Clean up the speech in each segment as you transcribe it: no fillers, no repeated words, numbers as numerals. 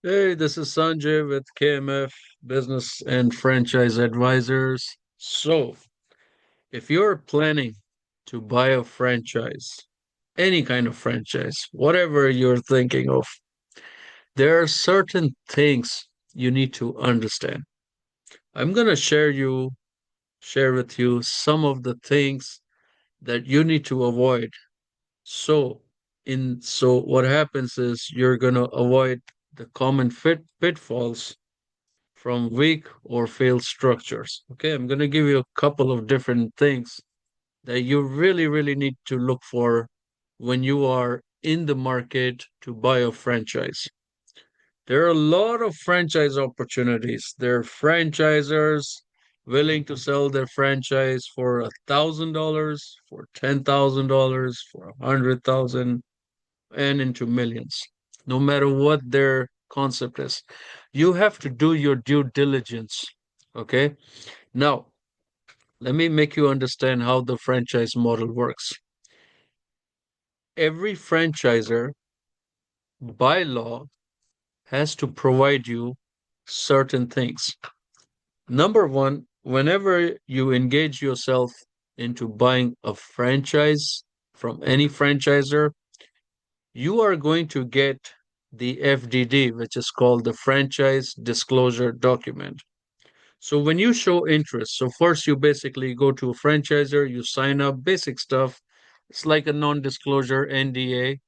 Hey, this is Sanjay with KMF Business and Franchise Advisors. So, if you're planning to buy a franchise, any kind of franchise, whatever you're thinking of, there are certain things you need to understand. I'm going to share with you some of the things that you need to avoid. So what happens is you're going to avoid the common pitfalls from weak or failed structures. Okay, I'm going to give you a couple of different things that you really need to look for when you are in the market to buy a franchise. There are a lot of franchise opportunities. There are franchisors willing to sell their franchise for $1,000, for $10,000, for 100,000, and into millions, no matter what their concept is. You have to do your due diligence. Okay. Now, let me make you understand how the franchise model works. Every franchisor, by law, has to provide you certain things. Number one, whenever you engage yourself into buying a franchise from any franchisor, you are going to get the FDD, which is called the Franchise Disclosure Document. So when you show interest, so first you basically go to a franchisor, you sign up, basic stuff. It's like a non-disclosure NDA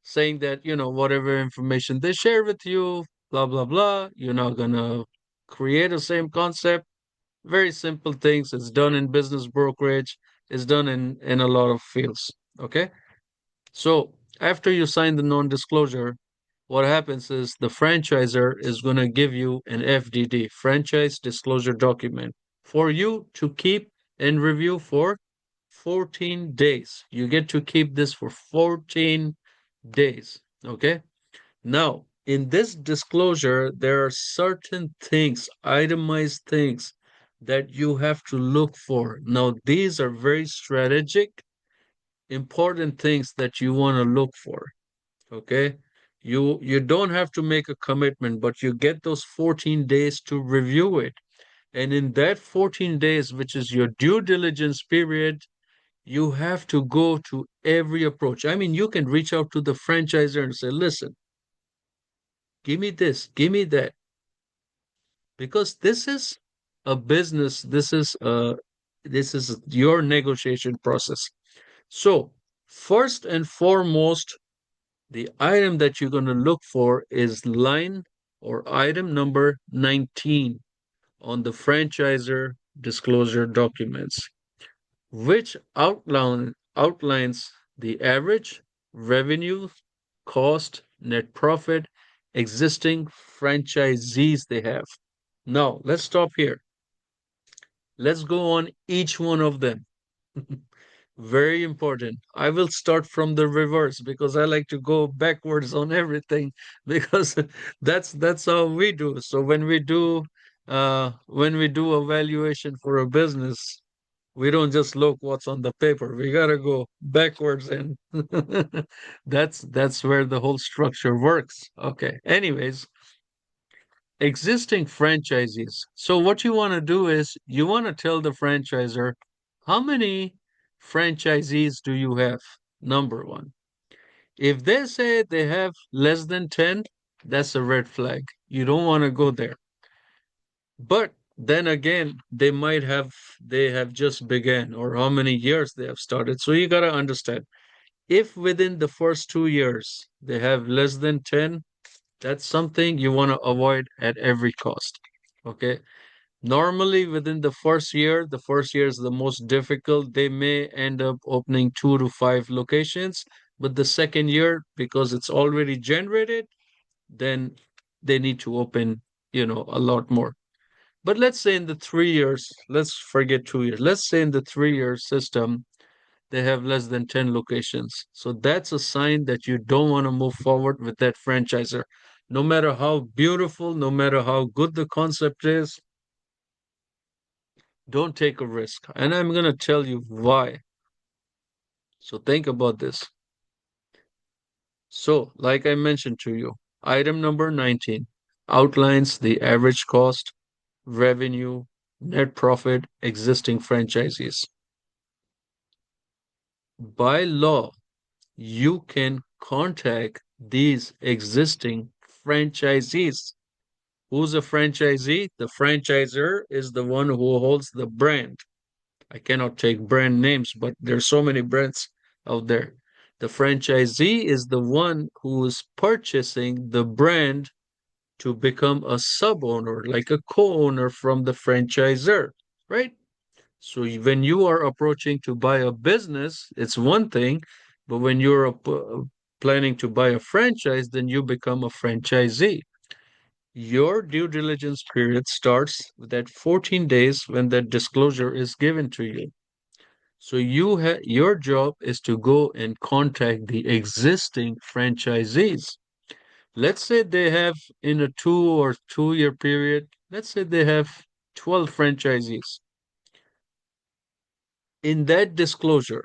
saying that, whatever information they share with you, blah, blah, blah, you're not gonna create the same concept. Very simple things. It's done in business brokerage, it's done in a lot of fields. Okay. So after you sign the non-disclosure, what happens is the franchisor is going to give you an FDD, franchise disclosure document, for you to keep and review for 14 days. You get to keep this for 14 days. Okay. Now, in this disclosure, there are certain things, itemized things that you have to look for. Now, these are very strategic, important things that you want to look for. Okay. You don't have to make a commitment, but you get those 14 days to review it. And in that 14 days, which is your due diligence period, you have to go to every approach. I mean, you can reach out to the franchisor and say, listen, give me this, give me that, because this is a business, this is your negotiation process. So first and foremost, the item that you're going to look for is line or item number 19 on the franchisor disclosure documents, which outlines the average revenue, cost, net profit, existing franchisees they have. Now, let's stop here. Let's go on each one of them. Very important. I will start from the reverse because I like to go backwards on everything because that's how we do. So when we do evaluation for a business, we don't just look what's on the paper. We gotta go backwards and that's where the whole structure works. Okay. Anyways, existing franchisees. So what you want to do is you want to tell the franchisor how many franchisees do you have? Number one. If they say they have less than 10, that's a red flag. You don't want to go there. But then again, they have just began or how many years they have started. So you got to understand if within the first 2 years they have less than 10, that's something you want to avoid at every cost. Okay. Normally, within the first year is the most difficult. They may end up opening 2 to 5 locations, but the second year, because it's already generated, then they need to open, a lot more. But let's say in the 3 years, let's forget 2 years. Let's say in the 3 year system, they have less than 10 locations. So that's a sign that you don't want to move forward with that franchisor. No matter how beautiful, no matter how good the concept is, don't take a risk. And I'm going to tell you why. So think about this. So, like I mentioned to you, item number 19. outlines the average cost, revenue, net profit, existing franchisees. By law, you can contact these existing franchisees. Who's a franchisee? The franchisor is the one who holds the brand. I cannot take brand names, but there's so many brands out there. The franchisee is the one who is purchasing the brand to become a sub owner, like a co owner from the franchisor, right? So when you are approaching to buy a business, it's one thing, but when you're planning to buy a franchise, then you become a franchisee. Your due diligence period starts with that 14 days when that disclosure is given to you. So your job is to go and contact the existing franchisees. Let's say they have in a 2 year period, let's say they have 12 franchisees. In that disclosure,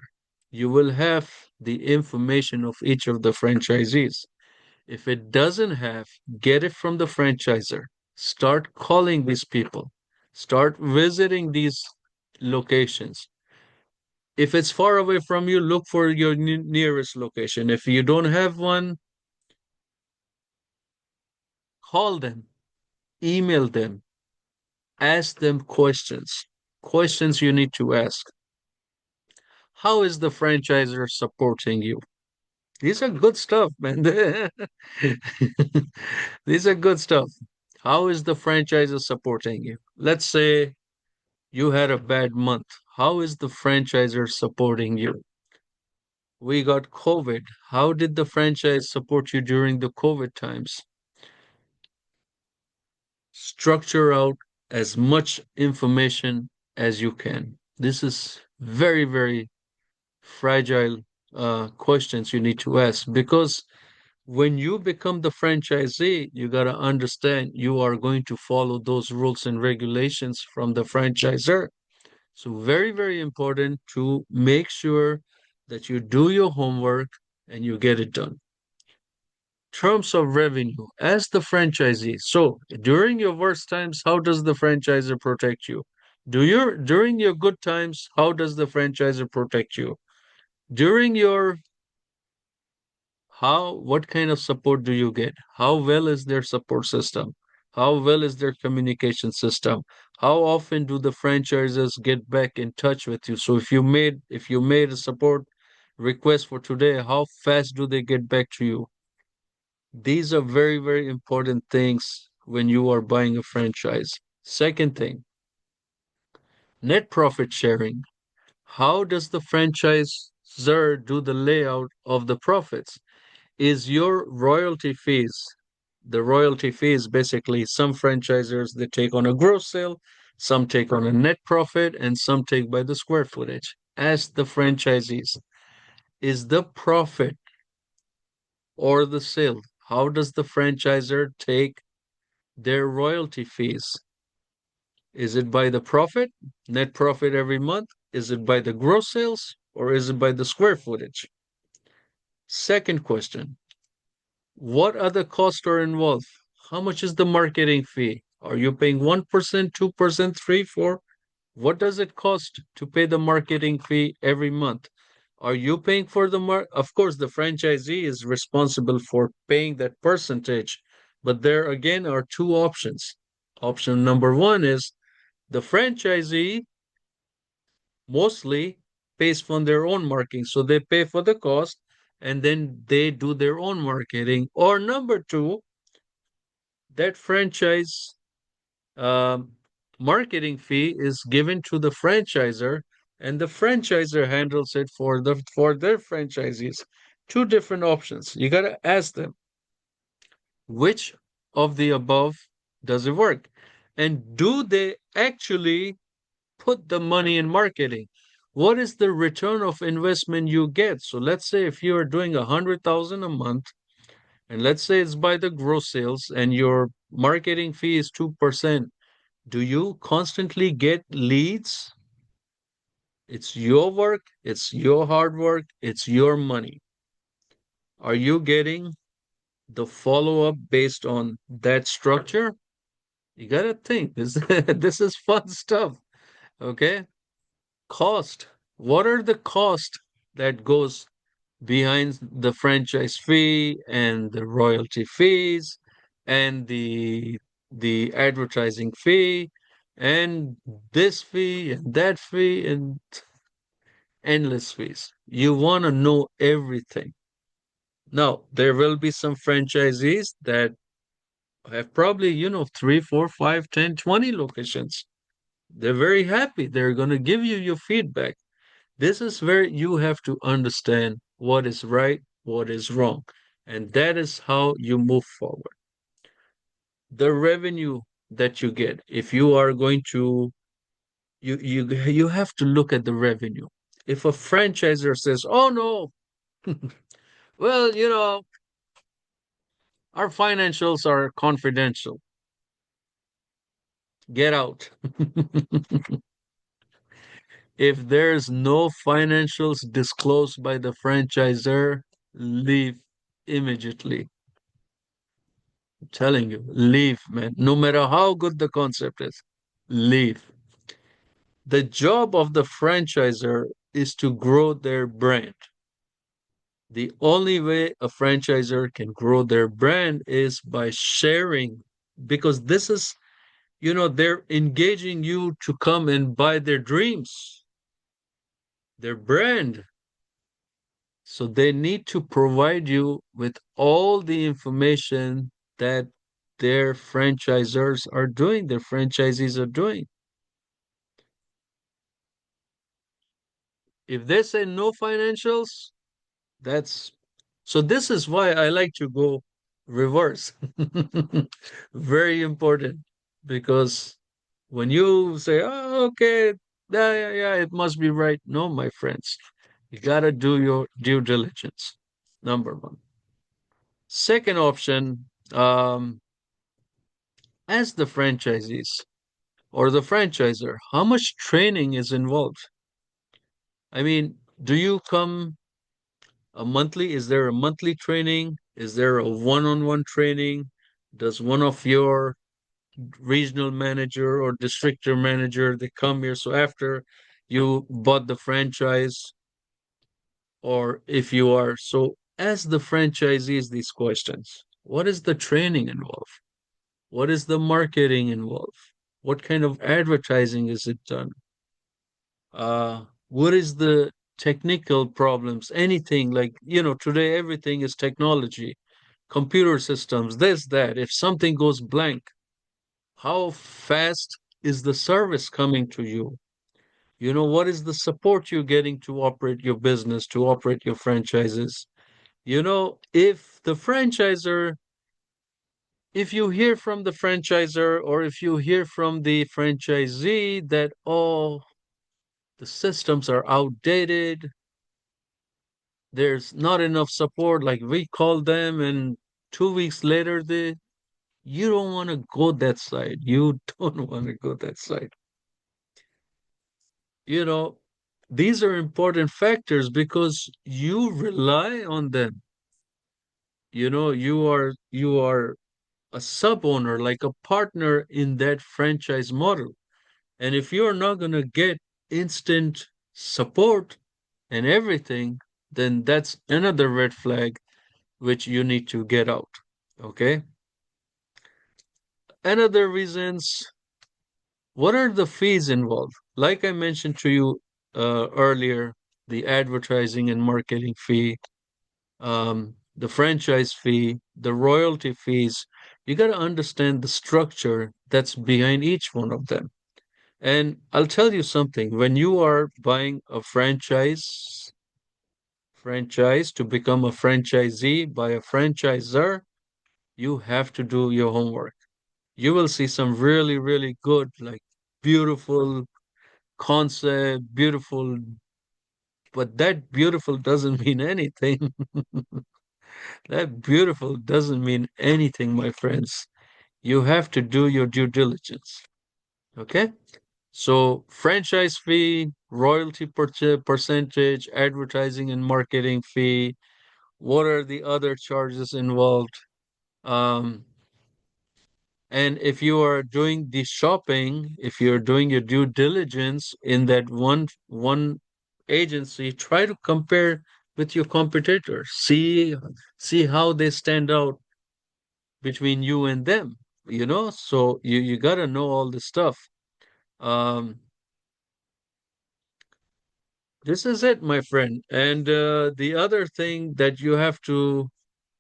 you will have the information of each of the franchisees. If it doesn't have, get it from the franchisor. Start calling these people. Start visiting these locations. If it's far away from you, look for your nearest location. If you don't have one, call them, email them, ask them questions. Questions you need to ask. How is the franchisor supporting you? These are good stuff, man. These are good stuff. How is the franchisor supporting you? Let's say you had a bad month. How is the franchisor supporting you? We got COVID. How did the franchise support you during the COVID times? Structure out as much information as you can. This is very, very fragile questions you need to ask because when you become the franchisee, you got to understand you are going to follow those rules and regulations from the franchisor. So, very, very important to make sure that you do your homework and you get it done. Terms of revenue as the franchisee. So, during your worst times, how does the franchisor protect you? During your good times, how does the franchisor protect you? During your what kind of support do you get? How well is their support system? How well is their communication system? How often do the franchisers get back in touch with you? So if you made a support request for today, how fast do they get back to you? These are very, very important things when you are buying a franchise. Second thing, net profit sharing. How does the franchisor do the layout of the profits? Is your royalty fees. The royalty fee is basically some franchisers they take on a gross sale, some take on a net profit, and some take by the square footage. As the franchisees, is the profit or the sale? How does the franchisor take their royalty fees? Is it by the profit, net profit every month? Is it by the gross sales or is it by the square footage? Second question, what other costs are involved? How much is the marketing fee? Are you paying 1%, 2%, 3, 4? What does it cost to pay the marketing fee every month? Are you paying for the Of course, the franchisee is responsible for paying that percentage, but there again are two options. Option number one is the franchisee mostly pays for their own marketing, so they pay for the cost and then they do their own marketing. Or number two, that franchise um, marketing fee is given to the franchisor, and the franchisor handles it for their franchisees. Two different options. You got to ask them which of the above does it work, and do they actually put the money in marketing? What is the return of investment you get? So let's say if you are doing 100,000 a month, and let's say it's by the gross sales, and your marketing fee is 2%. Do you constantly get leads? It's your work, it's your hard work, it's your money. Are you getting the follow-up based on that structure, you gotta think. This is fun stuff. Okay. Cost. What are the cost that goes behind the franchise fee and the royalty fees and the advertising fee and this fee and that fee and endless fees. You want to know everything. Now, there will be some franchisees that have probably, 3, 4, 5, 10, 20 locations. They're very happy. They're going to give you your feedback. This is where you have to understand what is right, what is wrong. And that is how you move forward. The revenue that you get, if you are going to, you have to look at the revenue. If a franchisor says, "Oh no, well, our financials are confidential. Get out." If there's no financials disclosed by the franchisor, leave immediately. I'm telling you, leave, man. No matter how good the concept is, leave. The job of the franchisor is to grow their brand. The only way a franchisor can grow their brand is by sharing, because this is, they're engaging you to come and buy their dreams, their brand. So they need to provide you with all the information that their franchisors are doing, their franchisees are doing. If they say no financials, that's so. This is why I like to go reverse. Very important, because when you say, "Oh, okay, yeah, yeah, yeah, it must be right." No, my friends, you gotta do your due diligence. Number one. Second option, as the franchisees or the franchisor, how much training is involved? I mean, do you come a monthly? Is there a monthly training? Is there a one-on-one training? Does one of your regional manager or districtor manager they come here? So after you bought the franchise, or if you are so as the franchisees, these questions. What is the training involved? What is the marketing involved? What kind of advertising is it done? What is the technical problems? Anything like, today everything is technology, computer systems, this, that. If something goes blank, how fast is the service coming to you? What is the support you're getting to operate your business, to operate your franchises? If the franchisor, if you hear from the franchisor or if you hear from the franchisee that, oh, the systems are outdated, there's not enough support, like we call them and 2 weeks later you don't want to go that side. You don't want to go that side. You know, these are important factors because you rely on them. You are a sub owner, like a partner in that franchise model. And if you're not going to get instant support and everything, then that's another red flag which you need to get out. Okay. Another reasons, what are the fees involved? Like I mentioned to you earlier, the advertising and marketing fee, the franchise fee, the royalty fees. You got to understand the structure that's behind each one of them. And I'll tell you something, when you are buying a franchise to become a franchisee by a franchisor, you have to do your homework. You will see some really, really good, like beautiful concept, beautiful, but that beautiful doesn't mean anything. That beautiful doesn't mean anything, my friends. You have to do your due diligence. Okay? So, franchise fee, royalty percentage, advertising and marketing fee. What are the other charges involved? Um, and if you are doing the shopping, if you're doing your due diligence in that one agency, try to compare with your competitors. See how they stand out between you and them, you know? So you gotta know all this stuff. Um, this is it, my friend. And the other thing that you have to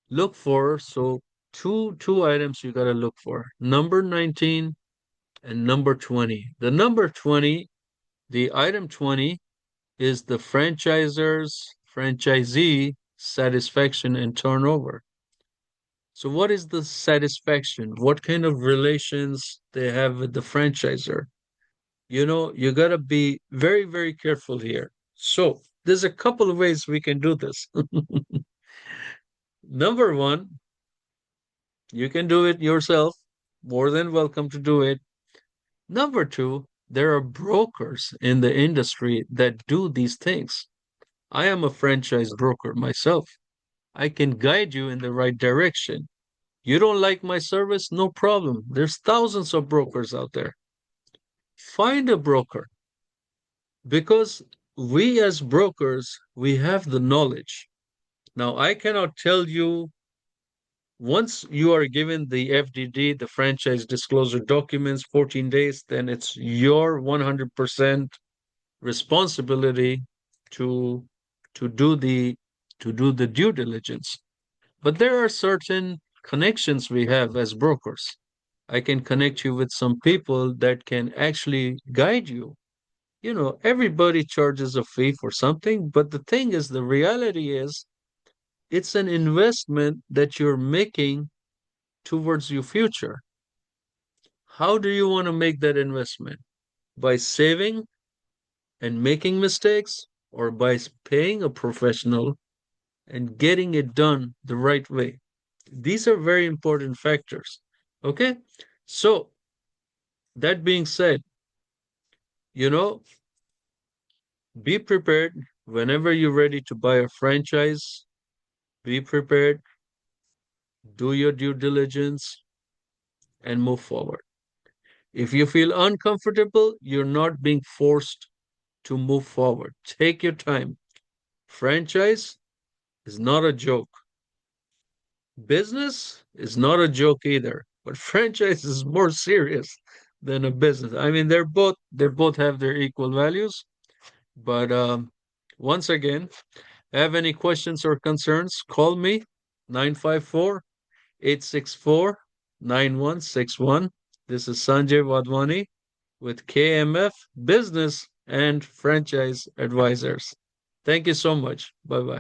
look for, so two items you gotta look for. Number 19 and number 20. The number 20, the item 20 is the franchisee satisfaction and turnover. So what is the satisfaction? What kind of relations they have with the franchisor? You know, you got to be very, very careful here. So there's a couple of ways we can do this. Number one, you can do it yourself. More than welcome to do it. Number two, there are brokers in the industry that do these things. I am a franchise broker myself. I can guide you in the right direction. You don't like my service? No problem. There's thousands of brokers out there. Find a broker because we as brokers, we have the knowledge. Now, I cannot tell you once you are given the FDD, the franchise disclosure documents, 14 days, then it's your 100% responsibility to to do the to do the due diligence. But there are certain connections we have as brokers. I can connect you with some people that can actually guide you. You know, everybody charges a fee for something, but the thing is, the reality is, it's an investment that you're making towards your future. How do you want to make that investment? By saving and making mistakes, or by paying a professional and getting it done the right way? These are very important factors. Okay? So, that being said, you know, be prepared whenever you're ready to buy a franchise. Be prepared, do your due diligence, and move forward. If you feel uncomfortable, you're not being forced to move forward. Take your time. Franchise is not a joke. Business is not a joke either, but franchise is more serious than a business. I mean, they both have their equal values, but once again, have any questions or concerns, call me 954 864 9161. This is Sanjay Wadhwani with KMF Business and Franchise Advisors. Thank you so much. Bye bye.